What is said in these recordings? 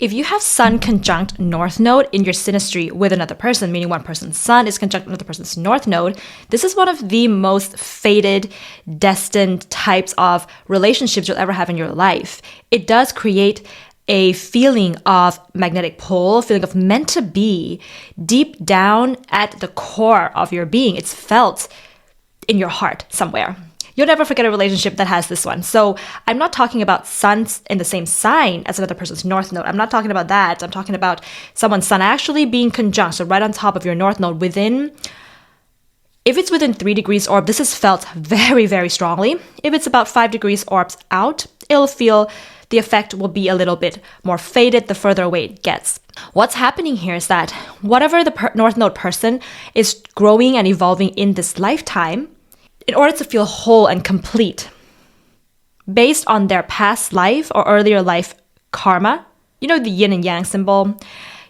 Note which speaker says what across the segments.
Speaker 1: If you have Sun conjunct North Node in your synastry with another person, meaning one person's Sun is conjunct another person's North Node, this is one of the most fated, destined types of relationships you'll ever have in your life. It does create a feeling of magnetic pull, feeling of meant to be deep down at the core of your being. It's felt in your heart somewhere. You'll never forget a relationship that has this one. So I'm not talking about suns in the same sign as another person's North Node. I'm not talking about that. I'm talking about someone's Sun actually being conjunct, so right on top of your North Node if it's within 3 degrees orb, this is felt very, very strongly. If it's about 5 degrees orbs out, the effect will be a little bit more faded the further away it gets. What's happening here is that whatever the North Node person is growing and evolving in this lifetime, in order to feel whole and complete, based on their past life or earlier life karma, you know the yin and yang symbol?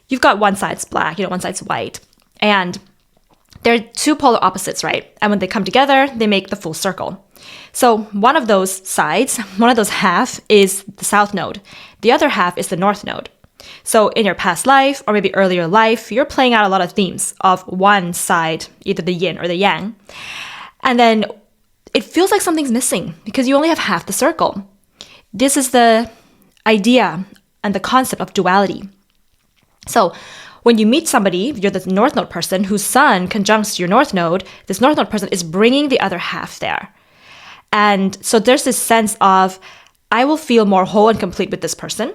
Speaker 1: You've got one side's black, one side's white. And they're two polar opposites, right? And when they come together, they make the full circle. So one of those sides, one of those half is the South Node. The other half is the North Node. So in your past life or maybe earlier life, you're playing out a lot of themes of one side, either the yin or the yang. And then it feels like something's missing because you only have half the circle. This is the idea and the concept of duality. So when you meet somebody, you're the North Node person whose Sun conjuncts your North Node, this North Node person is bringing the other half there. And so there's this sense of, I will feel more whole and complete with this person.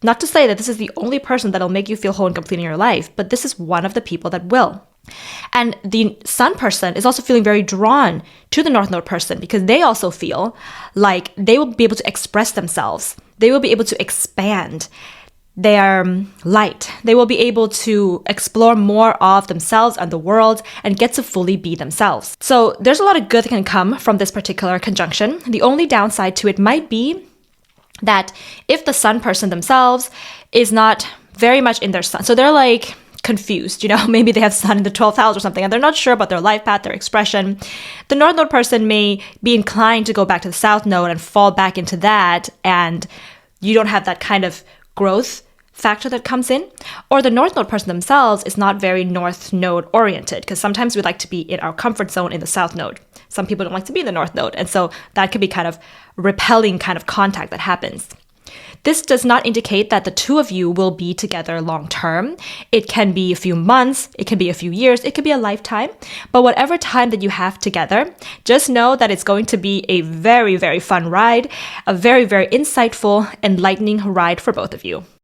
Speaker 1: Not to say that this is the only person that'll make you feel whole and complete in your life, but this is one of the people that will. And the Sun person is also feeling very drawn to the North Node person because they also feel like they will be able to express themselves. They will be able to expand their light. They will be able to explore more of themselves and the world and get to fully be themselves. So there's a lot of good that can come from this particular conjunction. The only downside to it might be that if the Sun person themselves is not very much in their Sun, so they're like confused, maybe they have Sun in the 12th house or something and they're not sure about their life path, their expression. The North Node person may be inclined to go back to the South Node and fall back into that, and you don't have that kind of growth factor that comes in. Or the North Node person themselves is not very North Node oriented because sometimes we like to be in our comfort zone in the South Node. Some people don't like to be in the North Node, and so that could be kind of repelling kind of contact that happens. This does not indicate that the two of you will be together long term. It can be a few months, it can be a few years, it could be a lifetime. But whatever time that you have together, just know that it's going to be a very, very fun ride, a very, very insightful, enlightening ride for both of you.